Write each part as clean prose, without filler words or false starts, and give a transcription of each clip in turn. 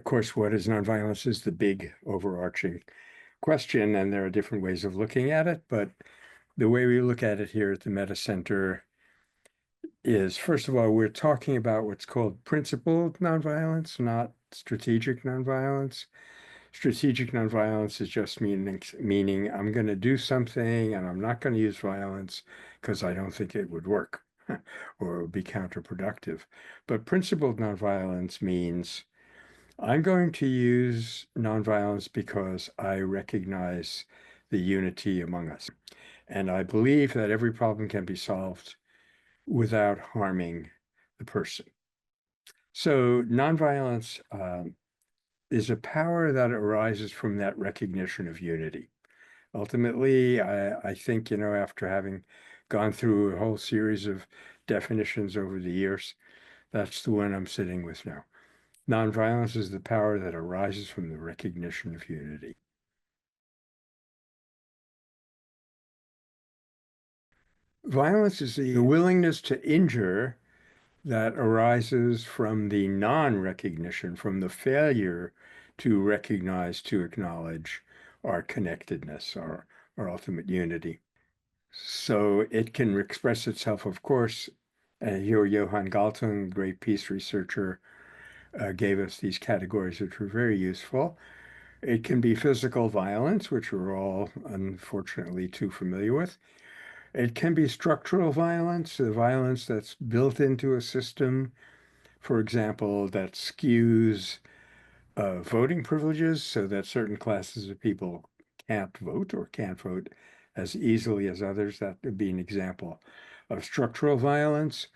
course, what is nonviolence is the big overarching question, and there are different ways of looking at it. But the way we look at it here at the Metta Center is, first of all, we're talking about what's called principled nonviolence, not strategic nonviolence. Strategic nonviolence is just meaning I'm going to do something and I'm not going to use violence because I don't think it would work or it would be counterproductive. But principled nonviolence means I'm going to use nonviolence because I recognize the unity among us. And I believe that every problem can be solved without harming the person. So nonviolence is a power that arises from that recognition of unity. Ultimately, I think, after having gone through a whole series of definitions over the years, that's the one I'm sitting with now. Nonviolence is the power that arises from the recognition of unity. Violence is the willingness to injure that arises from the non-recognition, from the failure to recognize, to acknowledge our connectedness, our ultimate unity. So it can express itself, of course, here Johan Galtung, great peace researcher, gave us these categories which were very useful. It can be physical violence, which we're all unfortunately too familiar with. It can be structural violence, the violence that's built into a system, for example, that skews voting privileges so that certain classes of people can't vote or can't vote as easily as others. That would be an example of structural violence.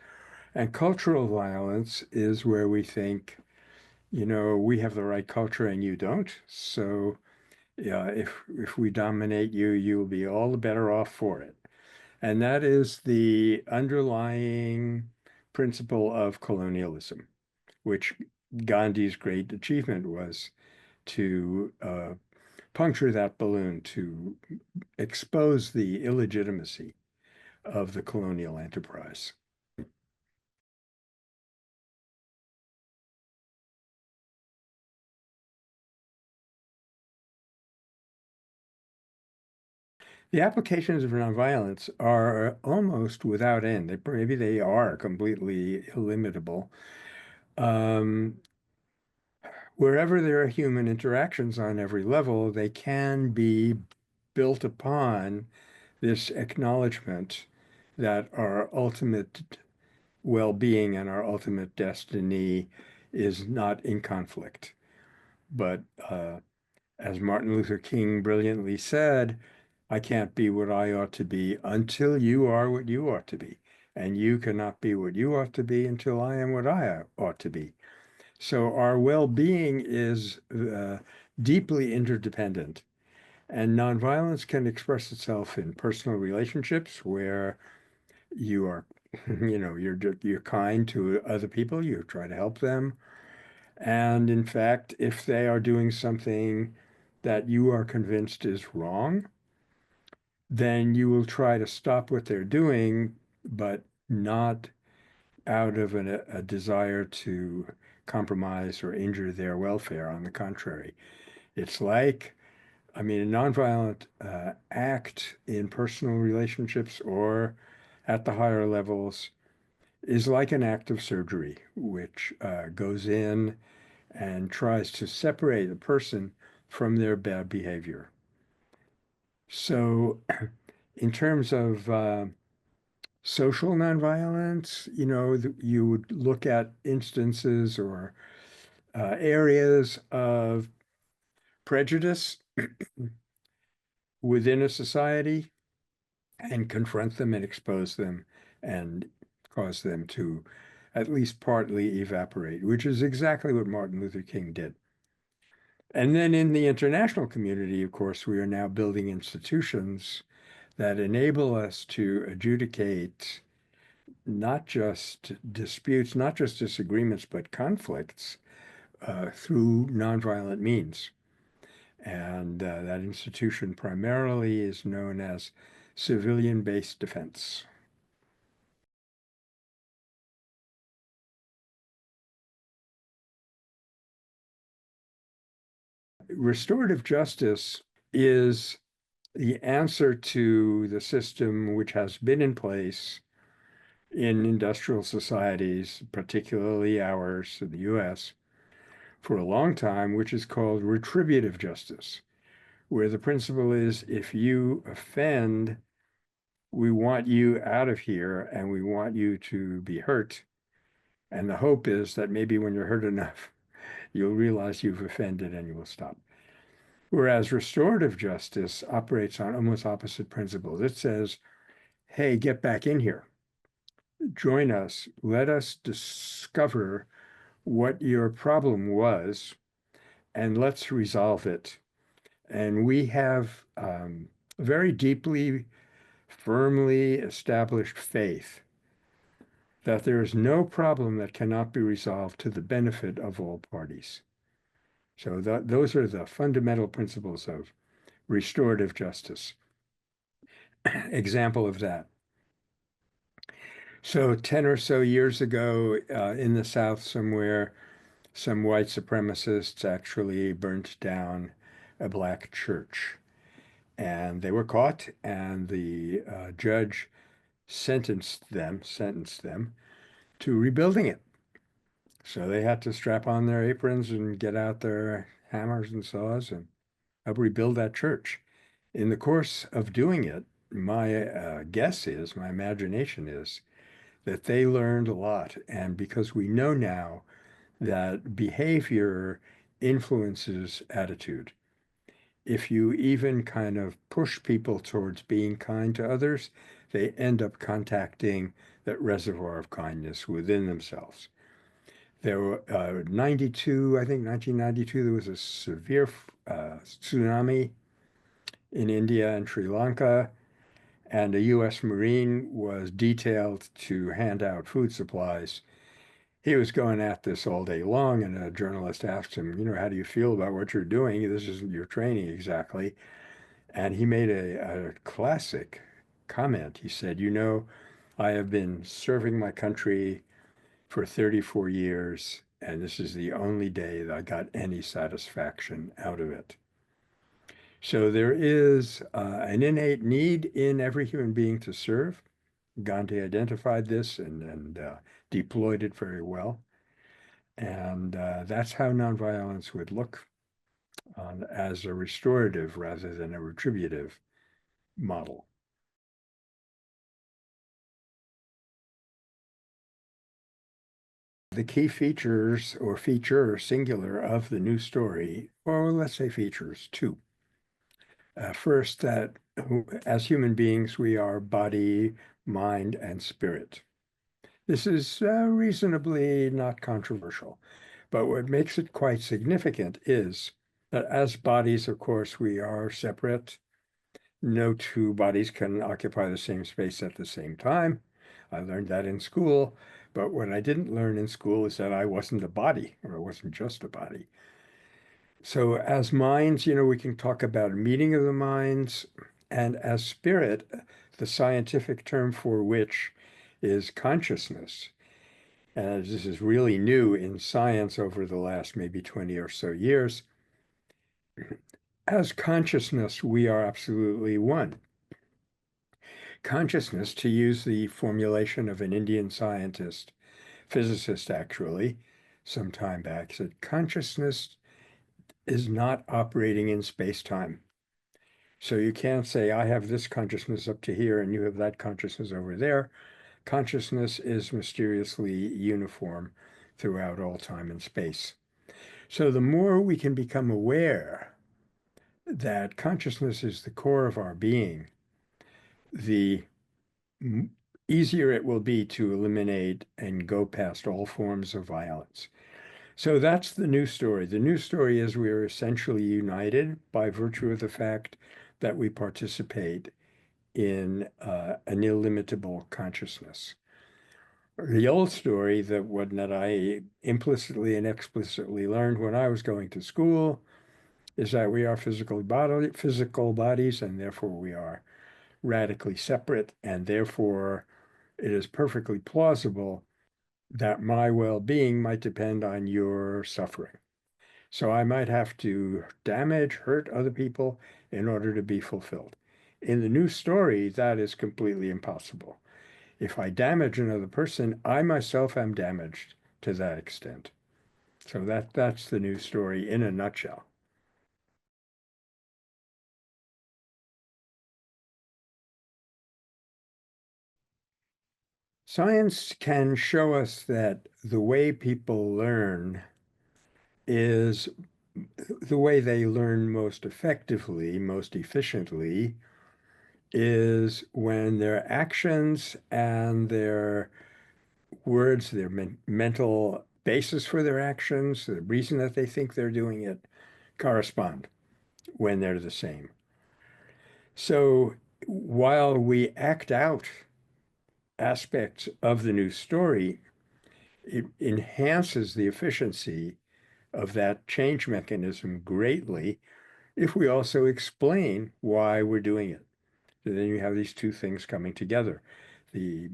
And cultural violence is where we think, we have the right culture and you don't. So yeah, if we dominate you, you'll be all the better off for it. And that is the underlying principle of colonialism, which Gandhi's great achievement was to puncture that balloon, to expose the illegitimacy of the colonial enterprise. The applications of nonviolence are almost without end. Maybe they are completely illimitable. Um, Wherever there are human interactions on every level, they can be built upon this acknowledgement that our ultimate well-being and our ultimate destiny is not in conflict. But as Martin Luther King brilliantly said, I can't be what I ought to be until you are what you ought to be. And you cannot be what you ought to be until I am what I ought to be. So our well-being is deeply interdependent. And nonviolence can express itself in personal relationships where you are, you're kind to other people, you try to help them. And in fact, if they are doing something that you are convinced is wrong, then you will try to stop what they're doing, but not out of a desire to compromise or injure their welfare. On the contrary, it's like, a nonviolent act in personal relationships or at the higher levels is like an act of surgery, which goes in and tries to separate a person from their bad behavior. So, in terms of social nonviolence, you would look at instances or areas of prejudice within a society and confront them and expose them and cause them to at least partly evaporate, which is exactly what Martin Luther King did. And then in the international community, of course, we are now building institutions that enable us to adjudicate not just disputes, not just disagreements, but conflicts through nonviolent means. And that institution primarily is known as civilian-based defense. restorative justice is the answer to the system which has been in place in industrial societies, particularly ours in the US, for a long time, which is called retributive justice, where the principle is if you offend, we want you out of here and we want you to be hurt. And the hope is that maybe when you're hurt enough, you'll realize you've offended and you will stop. Whereas restorative justice operates on almost opposite principles. It says, hey, get back in here. Join us. Let us discover what your problem was and let's resolve it. And we have very deeply, firmly established faith that there is no problem that cannot be resolved to the benefit of all parties. So those are the fundamental principles of restorative justice. Example of that. So 10 or so years ago in the South somewhere, some white supremacists actually burnt down a black church. And they were caught, and the judge sentenced them to rebuilding it. So they had to strap on their aprons and get out their hammers and saws and help rebuild that church. In the course of doing it, my guess is, my imagination is, that they learned a lot. And because we know now that behavior influences attitude, if you even kind of push people towards being kind to others, they end up contacting that reservoir of kindness within themselves. There were 92, I think 1992, there was a severe tsunami in India and Sri Lanka, and a U.S. Marine was detailed to hand out food supplies. He was going at this all day long, and a journalist asked him, how do you feel about what you're doing? This isn't your training exactly. And he made a classic comment. He said, I have been serving my country for 34 years, and this is the only day that I got any satisfaction out of it. So there is an innate need in every human being to serve. Gandhi identified this and deployed it very well. And that's how nonviolence would look as a restorative rather than a retributive model. The key features or feature singular of the new story, or let's say features, two. First, that as human beings, we are body, mind, and spirit. This is reasonably not controversial, but what makes it quite significant is that as bodies, of course, we are separate. No two bodies can occupy the same space at the same time. I learned that in school, but what I didn't learn in school is that I wasn't a body, or I wasn't just a body. So as minds, we can talk about a meeting of the minds, and as spirit, the scientific term for which is consciousness. And this is really new in science over the last maybe 20 or so years. As consciousness, we are absolutely one. Consciousness, to use the formulation of an Indian scientist, physicist actually, some time back, said consciousness is not operating in space-time. So you can't say, I have this consciousness up to here and you have that consciousness over there. Consciousness is mysteriously uniform throughout all time and space. So the more we can become aware that consciousness is the core of our being, the easier it will be to eliminate and go past all forms of violence. So that's the new story. The new story is we are essentially united by virtue of the fact that we participate in an illimitable consciousness. The old story, the one that I implicitly and explicitly learned when I was going to school, is that we are physical bodies, and therefore we are radically separate, and therefore it is perfectly plausible that my well-being might depend on your suffering. So I might have to damage, hurt other people in order to be fulfilled. In the new story, that is completely impossible. If I damage another person, I myself am damaged to that extent. So that's the new story in a nutshell. Science can show us that the way people learn is the way they learn most effectively, most efficiently, is when their actions and their words, their mental basis for their actions, the reason that they think they're doing it, correspond when they're the same. So while we act out aspects of the new story, it enhances the efficiency of that change mechanism greatly if we also explain why we're doing it. So then you have these two things coming together, the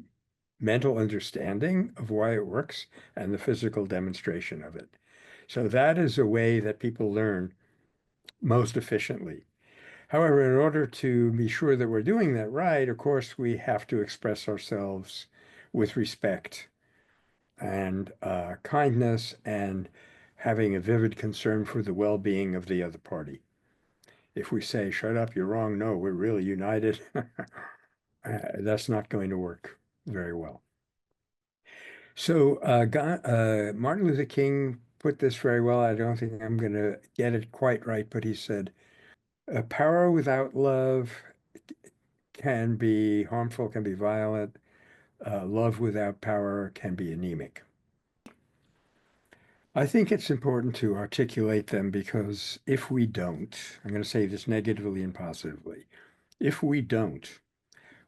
mental understanding of why it works and the physical demonstration of it. So that is a way that people learn most efficiently. However, in order to be sure that we're doing that right, of course, we have to express ourselves with respect and kindness and having a vivid concern for the well-being of the other party. If we say, shut up, you're wrong, no, we're really united, that's not going to work very well. So Martin Luther King put this very well. I don't think I'm going to get it quite right, but he said, power without love can be harmful, can be violent. Love without power can be anemic. I think it's important to articulate them because if we don't, I'm going to say this negatively and positively, if we don't,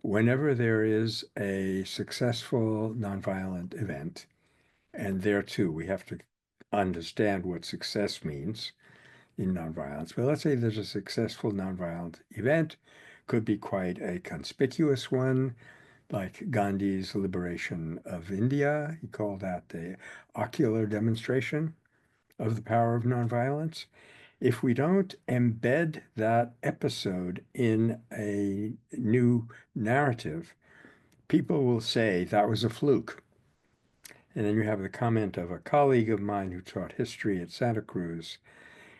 whenever there is a successful nonviolent event, and there too, we have to understand what success means in nonviolence. But let's say there's a successful nonviolent event, could be quite a conspicuous one, like Gandhi's liberation of India. He called that the ocular demonstration of the power of nonviolence. If we don't embed that episode in a new narrative, people will say that was a fluke. And then you have the comment of a colleague of mine who taught history at Santa Cruz,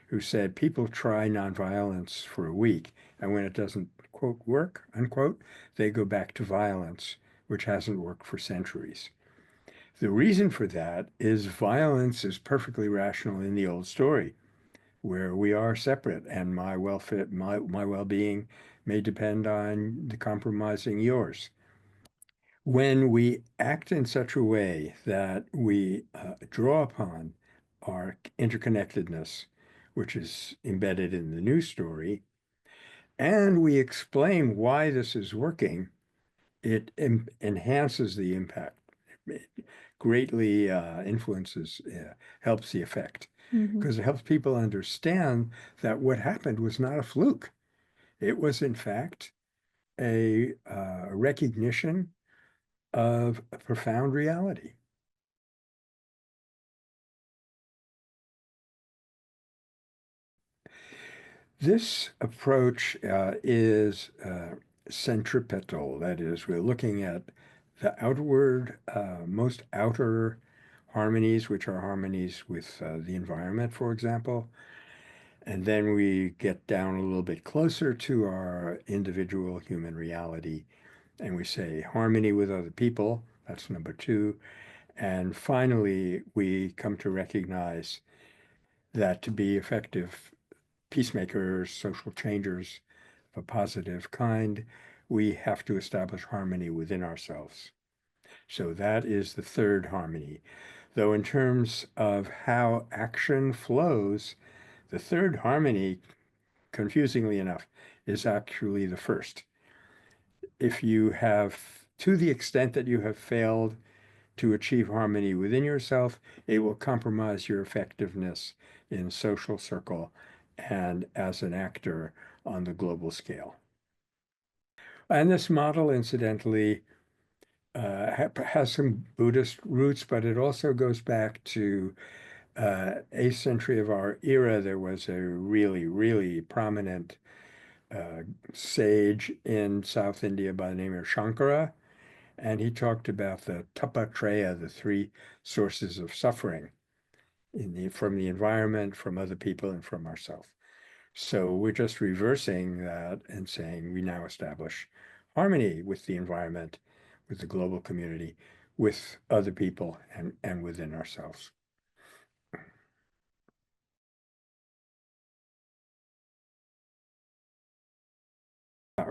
who said people try nonviolence for a week, and when it doesn't, quote, work, unquote, they go back to violence, which hasn't worked for centuries. The reason for that is violence is perfectly rational in the old story, where we are separate and my welfare, my well-being may depend on the compromising yours. When we act in such a way that we draw upon our interconnectedness, which is embedded in the news story, and we explain why this is working, it enhances the impact. It greatly influences, helps the effect, Hmm. because it helps people understand that what happened was not a fluke. It was, in fact, a recognition of a profound reality. This approach is centripetal. That is, we're looking at the outward, most outer harmonies, which are harmonies with the environment, for example. And then we get down a little bit closer to our individual human reality, and we say harmony with other people. That's number two. And finally, we come to recognize that to be effective peacemakers, social changers of a positive kind, we have to establish harmony within ourselves. So that is the third harmony. Though in terms of how action flows, the third harmony, confusingly enough, is actually the first. If you have, to the extent that you have failed to achieve harmony within yourself, it will compromise your effectiveness in social circle and as an actor on the global scale. And this model, incidentally, has some Buddhist roots, but it also goes back to 8th century of our era, there was a really, really prominent uh, sage in South India by the name of Shankara, and he talked about the tapatreya, the three sources of suffering from the environment, from other people, and from ourselves. So we're just reversing that and saying we now establish harmony with the environment, with the global community, with other people, and within ourselves.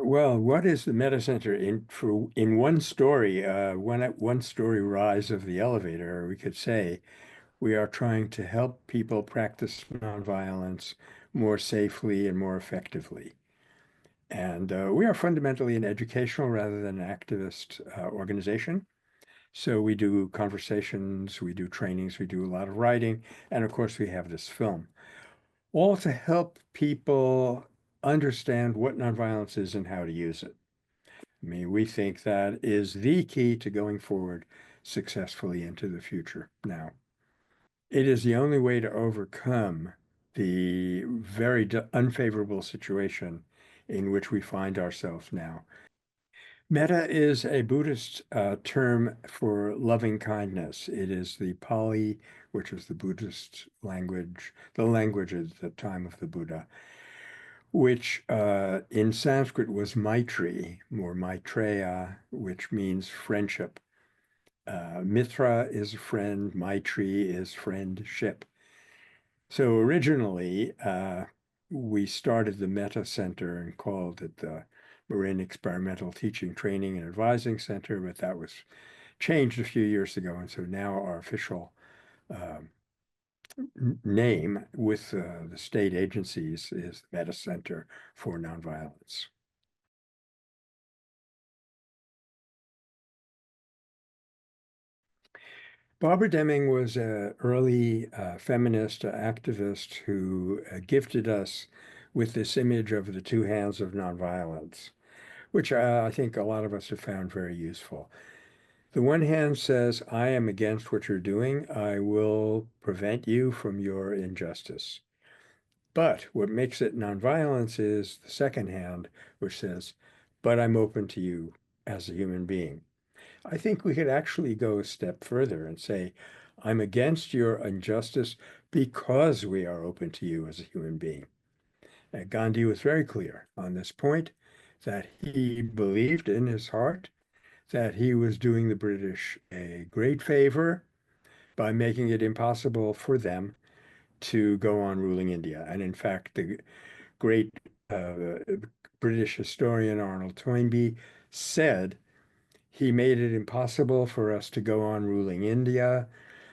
Well, what is the Metta Center in one story, one story rise of the elevator, we could say we are trying to help people practice nonviolence more safely and more effectively. And we are fundamentally an educational rather than an activist organization. So we do conversations, we do trainings, we do a lot of writing, and of course we have this film, all to help people understand what nonviolence is and how to use it. I mean, we think that is the key to going forward successfully into the future now. It is the only way to overcome the very unfavorable situation in which we find ourselves now. Metta is a Buddhist term for loving kindness. It is the Pali, which is the Buddhist language, the language at the time of the Buddha, which in Sanskrit was Maitri, or Maitreya, which means friendship. Mitra is friend, Maitri is friendship. So originally, we started the Metta Center and called it the Marin Experimental Teaching, Training, and Advising Center, but that was changed a few years ago. And so now our official um, name with the state agencies is the Metta Center for Nonviolence. Barbara Deming was an early feminist activist who gifted us with this image of the two hands of nonviolence, which I think a lot of us have found very useful. The one hand says, I am against what you're doing. I will prevent you from your injustice. But what makes it nonviolence is the second hand, which says, but I'm open to you as a human being. I think we could actually go a step further and say, I'm against your injustice because we are open to you as a human being. Gandhi was very clear on this point that he believed in his heart that he was doing the British a great favor by making it impossible for them to go on ruling India. And in fact, the great uh, British historian Arnold Toynbee said he made it impossible for us to go on ruling India,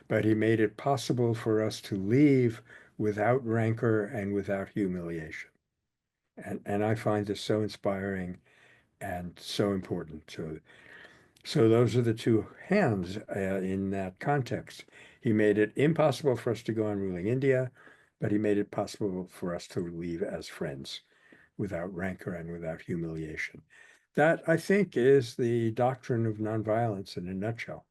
but he made it possible for us to leave without rancor and without humiliation. And I find this so inspiring and so important. So those are the two hands in that context. He made it impossible for us to go on ruling India, but he made it possible for us to leave as friends without rancor and without humiliation. That, I think, is the doctrine of nonviolence in a nutshell.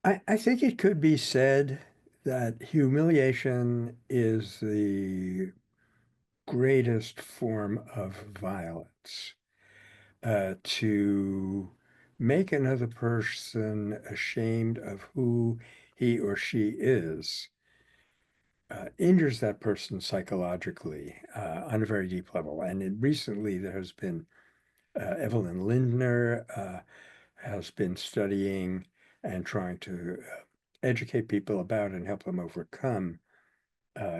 I think it could be said that humiliation is the greatest form of violence. To make another person ashamed of who he or she is injures that person psychologically on a very deep level. And recently, there has been Evelyn Lindner has been studying and trying to educate people about and help them overcome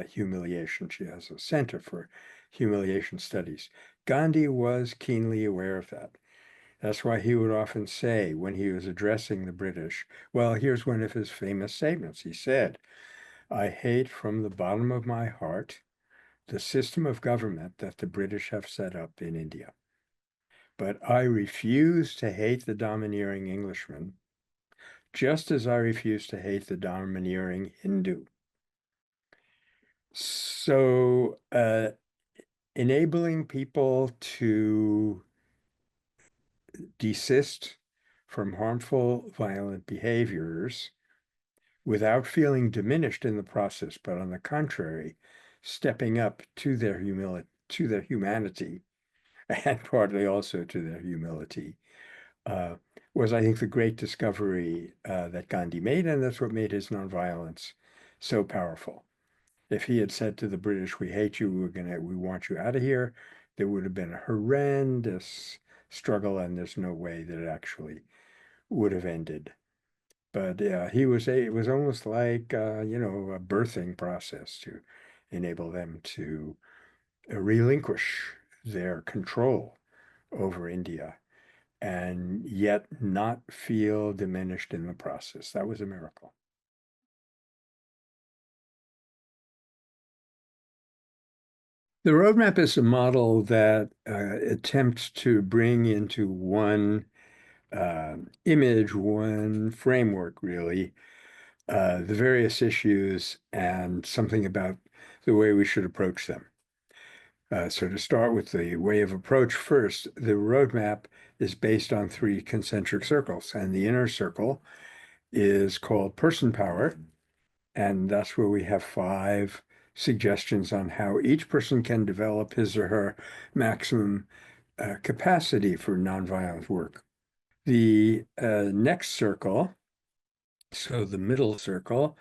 humiliation. She has a center for humiliation studies. Gandhi was keenly aware of that. That's why he would often say when he was addressing the British, well, here's one of his famous statements. He said, I hate from the bottom of my heart the system of government that the British have set up in India. But I refuse to hate the domineering Englishman, just as I refuse to hate the domineering Hindu. So, enabling people to desist from harmful, violent behaviors without feeling diminished in the process, but on the contrary, stepping up to their to their humanity, and partly also to their humility, uh, was, I think, the great discovery that Gandhi made, and that's what made his nonviolence so powerful. If he had said to the British, "We hate you, we want you out of here," there would have been a horrendous struggle, and there's no way that it actually would have ended. But yeah, it was almost like, a birthing process to enable them to relinquish their control over India and yet not feel diminished in the process. That was a miracle. The roadmap is a model that attempts to bring into one image, one framework, really, the various issues and something about the way we should approach them. So to start with the way of approach first, the roadmap is based on three concentric circles, and the inner circle is called person power, and that's where we have five suggestions on how each person can develop his or her maximum capacity for nonviolent work. The next circle, so the middle circle,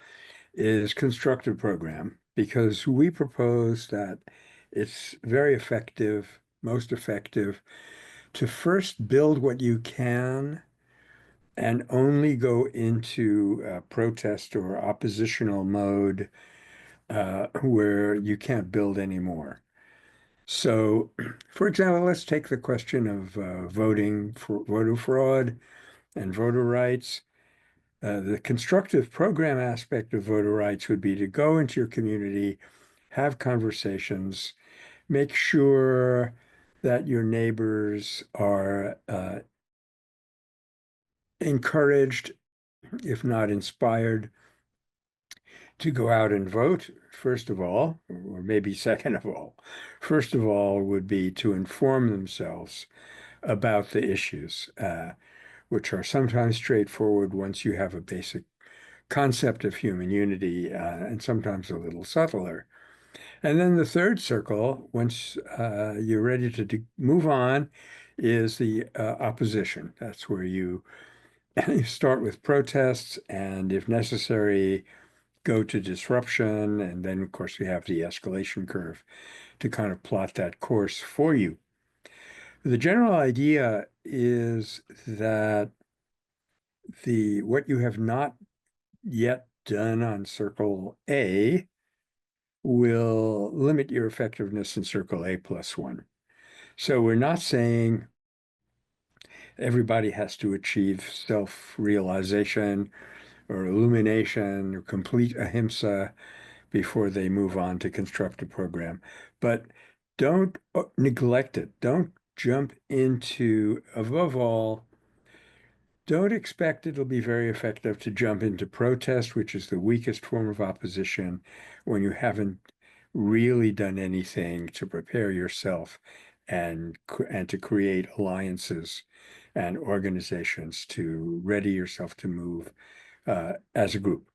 is constructive program because we propose that it's very effective, most effective, to first build what you can and only go into protest or oppositional mode where you can't build anymore. So, for example, let's take the question of voting for voter fraud and voter rights. The constructive program aspect of voter rights would be to go into your community, have conversations, make sure that your neighbors are encouraged, if not inspired, to go out and vote, first of all, or maybe second of all. First of all would be to inform themselves about the issues, which are sometimes straightforward once you have a basic concept of human unity, and sometimes a little subtler. And then the third circle, once you're ready to move on, is the opposition. That's where you start with protests and, if necessary, go to disruption. And then, of course, we have the escalation curve to kind of plot that course for you. The general idea is that the what you have not yet done on circle A will limit your effectiveness in circle A plus one. So we're not saying everybody has to achieve self-realization or illumination or complete ahimsa before they move on to construct a program. But don't neglect it. Don't jump into, above all, don't expect it'll be very effective to jump into protest, which is the weakest form of opposition, when you haven't really done anything to prepare yourself and to create alliances and organizations to ready yourself to move as a group.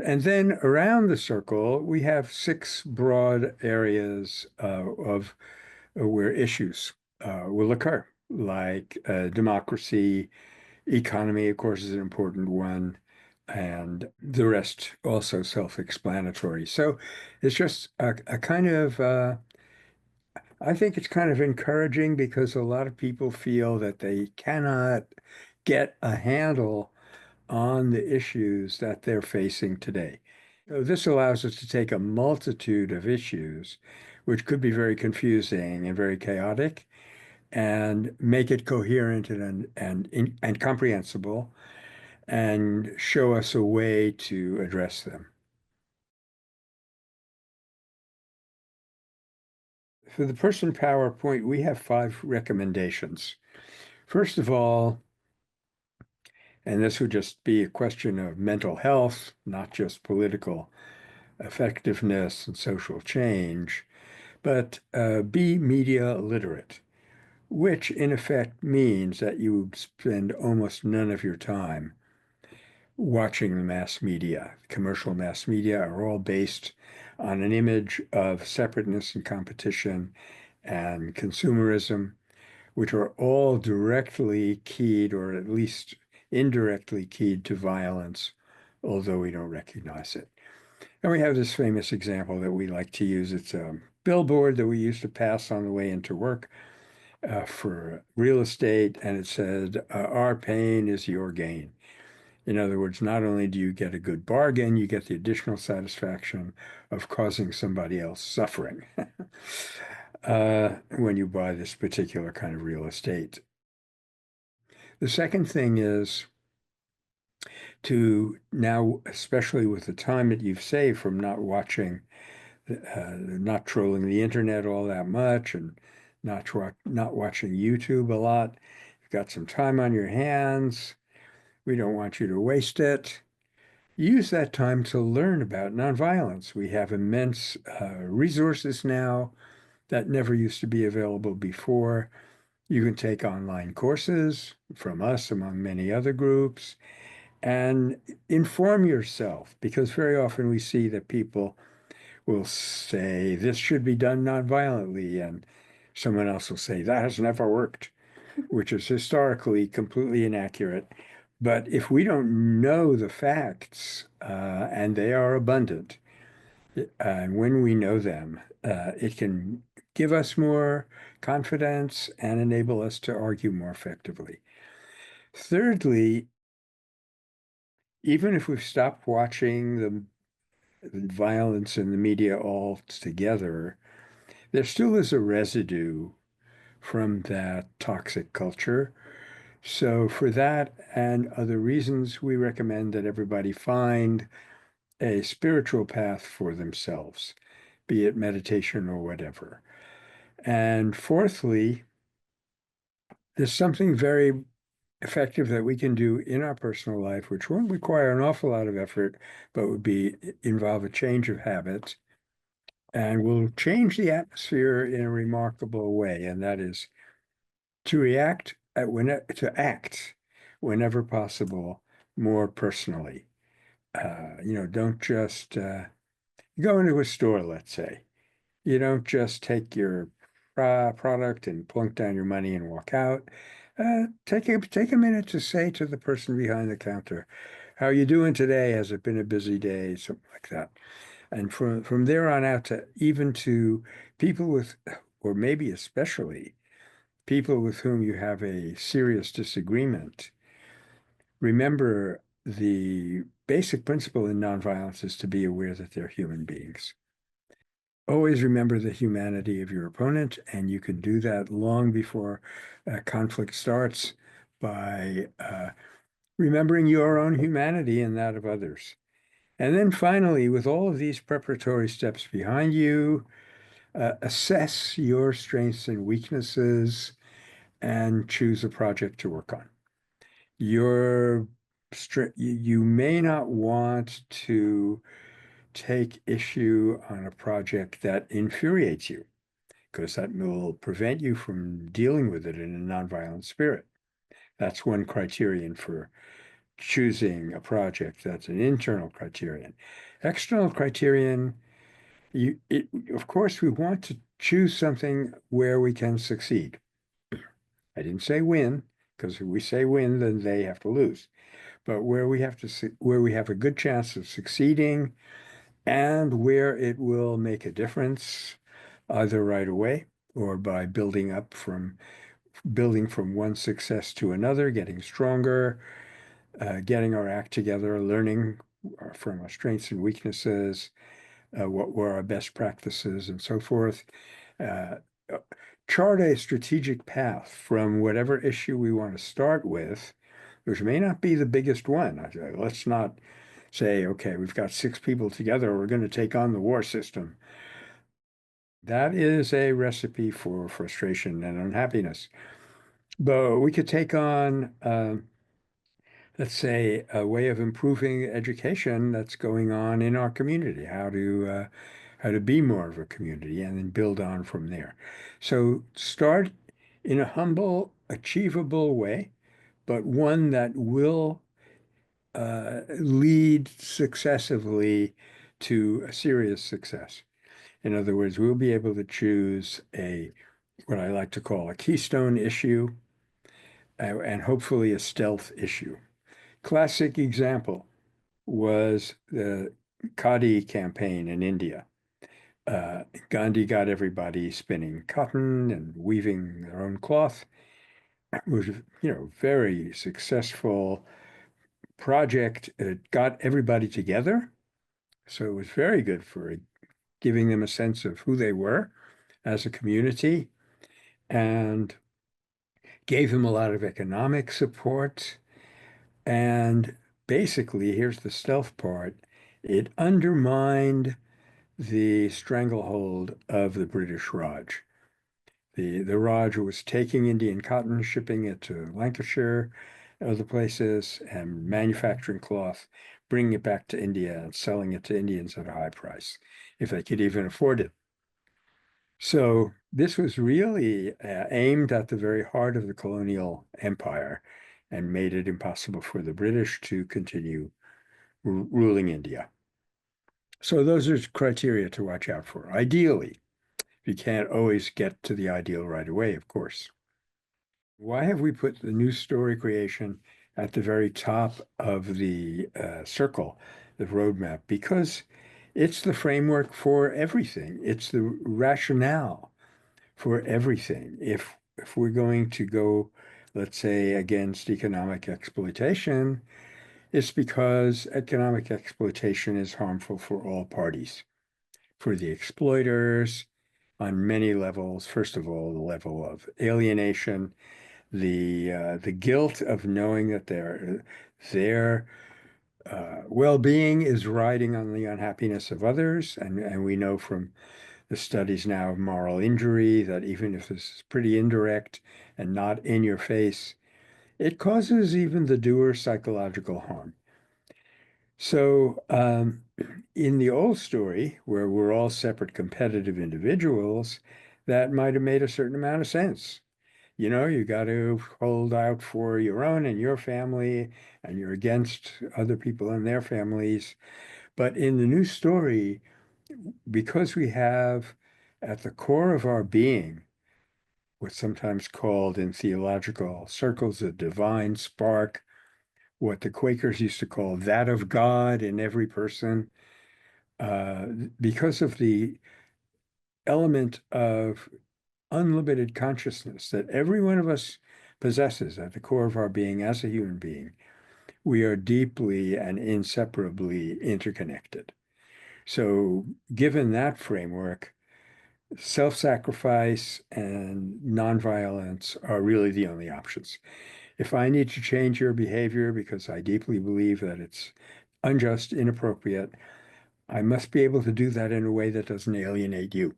And then around the circle, we have six broad areas of where issues will occur, like democracy, economy, of course, is an important one, and the rest also self-explanatory. So it's just a kind of, I think it's kind of encouraging because a lot of people feel that they cannot get a handle on the issues that they're facing today. So this allows us to take a multitude of issues, which could be very confusing and very chaotic, and make it coherent and comprehensible, and show us a way to address them. For the person power point, we have five recommendations. First of all, and this would just be a question of mental health, not just political effectiveness and social change, but be media literate, which in effect means that you spend almost none of your time watching the mass media. Commercial mass media are all based on an image of separateness and competition and consumerism, which are all directly keyed, or at least indirectly keyed, to violence, although we don't recognize it. And we have this famous example that we like to use. It's a billboard that we used to pass on the way into work for real estate, and it said, "Our pain is your gain." In other words, not only do you get a good bargain, you get the additional satisfaction of causing somebody else suffering when you buy this particular kind of real estate. The second thing is to now, especially with the time that you've saved from not watching, not trolling the internet all that much and not watching YouTube a lot, you've got some time on your hands. We don't want you to waste it. Use that time to learn about nonviolence. We have immense resources now that never used to be available before. You can take online courses from us, among many other groups, and inform yourself, because very often we see that people will say this should be done nonviolently, and someone else will say that has never worked, which is historically completely inaccurate. But if we don't know the facts, and they are abundant, and when we know them, it can give us more confidence and enable us to argue more effectively. Thirdly, even if we've stopped watching the violence in the media altogether, there still is a residue from that toxic culture. So for that and other reasons, we recommend that everybody find a spiritual path for themselves, be it meditation or whatever. And fourthly, there's something very effective that we can do in our personal life, which won't require an awful lot of effort, but would involve a change of habits and will change the atmosphere in a remarkable way. And that is to act whenever possible more personally. Don't just go into a store, let's say. You don't just take your product and plunk down your money and walk out. Take a minute to say to the person behind the counter, "How are you doing today? Has it been a busy day?" Something like that. And from there on out to even to people with, or maybe especially people with whom you have a serious disagreement, remember the basic principle in nonviolence is to be aware that they're human beings. Always remember the humanity of your opponent, and you can do that long before conflict starts by remembering your own humanity and that of others. And then finally, with all of these preparatory steps behind you, assess your strengths and weaknesses and choose a project to work on. You may not want to take issue on a project that infuriates you, because that will prevent you from dealing with it in a nonviolent spirit. That's one criterion for choosing a project. That's an internal criterion. External criterion, of course, we want to choose something where we can succeed. I didn't say win, because if we say win, then they have to lose. But where we have a good chance of succeeding and where it will make a difference, either right away or by building from one success to another, getting stronger, getting our act together, learning from our strengths and weaknesses, what were our best practices, and so forth. Uh, Chart a strategic path from whatever issue we want to start with, which may not be the biggest one. Let's not say, okay, we've got 6 people together, we're going to take on the war system. That is a recipe for frustration and unhappiness. But we could take on, let's say, a way of improving education that's going on in our community, how to be more of a community, and then build on from there. So start in a humble, achievable way, but one that will lead successively to a serious success. In other words, we'll be able to choose a what I like to call a keystone issue and hopefully a stealth issue. Classic example was the Khadi campaign in India. Gandhi got everybody spinning cotton and weaving their own cloth. It was, very successful project. It got everybody together. So it was very good for giving them a sense of who they were as a community and gave them a lot of economic support. And basically, here's the stealth part, it undermined the stranglehold of the British Raj. The Raj was taking Indian cotton, shipping it to Lancashire, other places, and manufacturing cloth, bringing it back to India and selling it to Indians at a high price, if they could even afford it. So this was really aimed at the very heart of the colonial empire and made it impossible for the British to continue ruling India. So those are criteria to watch out for. Ideally, you can't always get to the ideal right away, of course. Why have we put the new story creation at the very top of the circle, the roadmap? Because it's the framework for everything. It's the rationale for everything. If we're going to go, let's say, against economic exploitation, it's because economic exploitation is harmful for all parties, for the exploiters on many levels. First of all, the level of alienation, the guilt of knowing that their well-being is riding on the unhappiness of others, and we know from the studies now of moral injury that even if this is pretty indirect and not in your face, it causes even the doer psychological harm. So, in the old story, where we're all separate competitive individuals, that might have made a certain amount of sense. You got to hold out for your own and your family, and you're against other people and their families. But in the new story, because we have at the core of our being what's sometimes called in theological circles a divine spark, what the Quakers used to call that of God in every person, uh, because of the element of unlimited consciousness that every one of us possesses at the core of our being as a human being, we are deeply and inseparably interconnected. So, given that framework, self-sacrifice and nonviolence are really the only options. If I need to change your behavior because I deeply believe that it's unjust, inappropriate, I must be able to do that in a way that doesn't alienate you.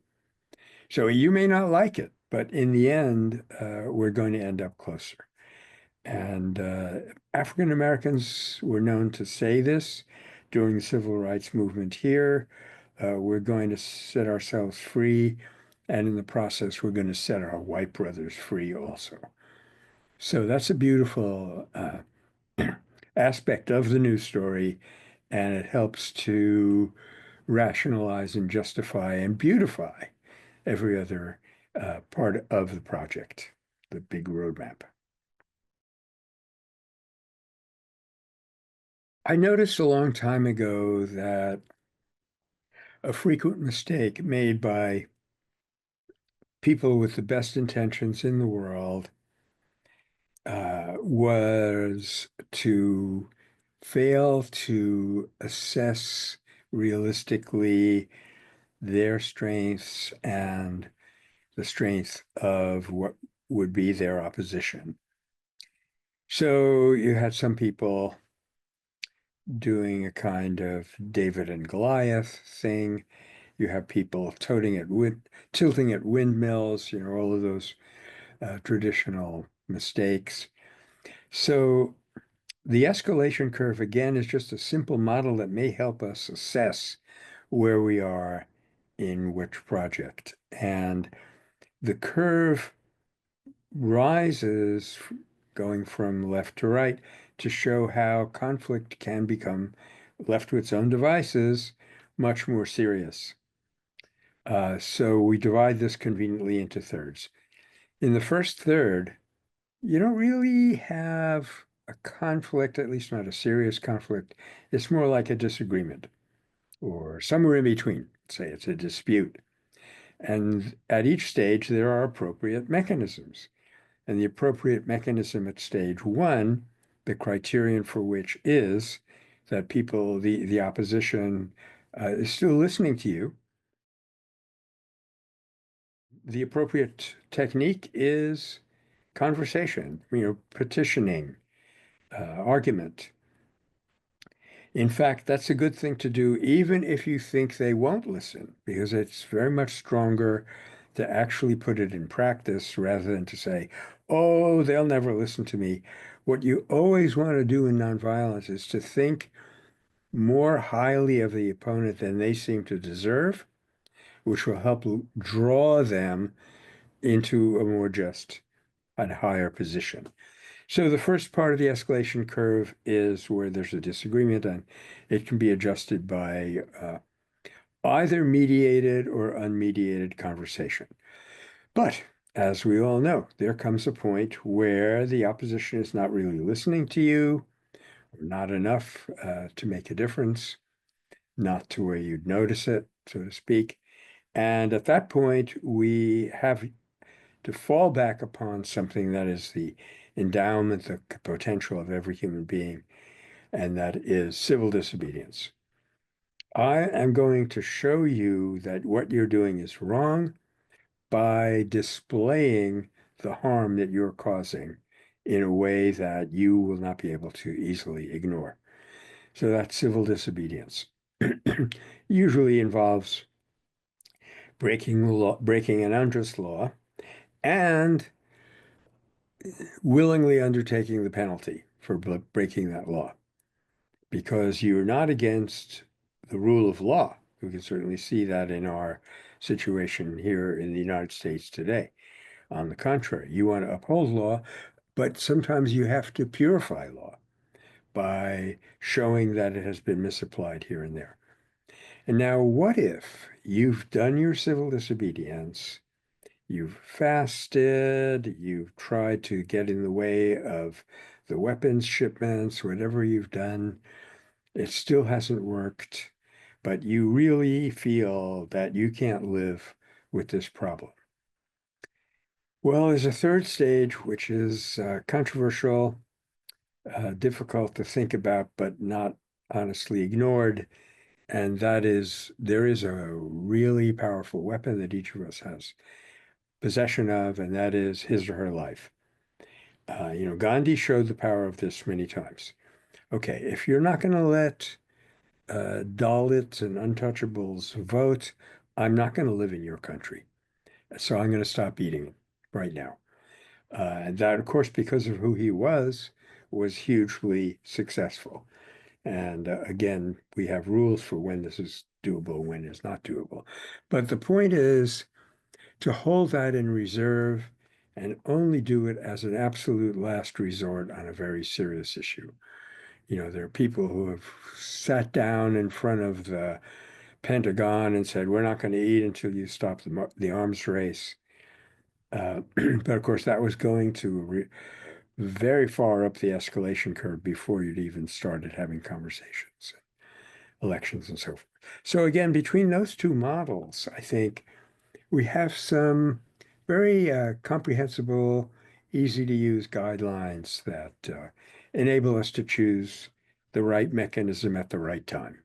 So you may not like it, but in the end, we're going to end up closer. And African Americans were known to say this during the civil rights movement here. We're going to set ourselves free, and in the process, we're going to set our white brothers free also. So that's a beautiful aspect of the news story, and it helps to rationalize and justify and beautify every other part of the project, the big roadmap. I noticed a long time ago that a frequent mistake made by people with the best intentions in the world was to fail to assess realistically their strengths and the strength of what would be their opposition. So you had some people doing a kind of David and Goliath thing. You have people tilting at windmills, all of those traditional mistakes. So the escalation curve, again, is just a simple model that may help us assess where we are in which project. And the curve rises going from left to right to show how conflict can become, left to its own devices, much more serious. So we divide this conveniently into thirds. In the first third, you don't really have a conflict, at least not a serious conflict. It's more like a disagreement or somewhere in between. Say it's a dispute. And at each stage, there are appropriate mechanisms. And the appropriate mechanism at stage one, the criterion for which is that people, the opposition, is still listening to you. The appropriate technique is conversation, petitioning, argument. In fact, that's a good thing to do, even if you think they won't listen, because it's very much stronger to actually put it in practice rather than to say, oh, they'll never listen to me. What you always want to do in nonviolence is to think more highly of the opponent than they seem to deserve, which will help draw them into a more just and higher position. So the first part of the escalation curve is where there's a disagreement, and it can be adjusted by either mediated or unmediated conversation. But as we all know, there comes a point where the opposition is not really listening to you, or not enough to make a difference, not to where you'd notice it, so to speak. And at that point, we have to fall back upon something that is the endowment, the potential of every human being, and that is civil disobedience. I am going to show you that what you're doing is wrong by displaying the harm that you're causing in a way that you will not be able to easily ignore. So that's civil disobedience. Usually involves breaking the law, breaking an unjust law, and willingly undertaking the penalty for breaking that law, because you're not against the rule of law. We can certainly see that in our situation here in the United States today. On the contrary, you want to uphold law, but sometimes you have to purify law by showing that it has been misapplied here and there. And now, what if you've done your civil disobedience? You've fasted, you've tried to get in the way of the weapons shipments, whatever you've done, it still hasn't worked, but you really feel that you can't live with this problem. Well, there's a third stage, which is controversial, difficult to think about, but not honestly ignored. And that is, there is a really powerful weapon that each of us has possession of, and that is his or her life. Gandhi showed the power of this many times. Okay, if you're not going to let Dalits and untouchables vote, I'm not going to live in your country. So I'm going to stop eating it right now. And that, of course, because of who he was hugely successful. And again, we have rules for when this is doable, when it's not doable. But the point is to hold that in reserve and only do it as an absolute last resort on a very serious issue. There are people who have sat down in front of the Pentagon and said, we're not going to eat until you stop the arms race. But of course, that was going to very far up the escalation curve before you'd even started having conversations, elections, and so forth. So again, between those two models, I think we have some very comprehensible, easy to use guidelines that enable us to choose the right mechanism at the right time.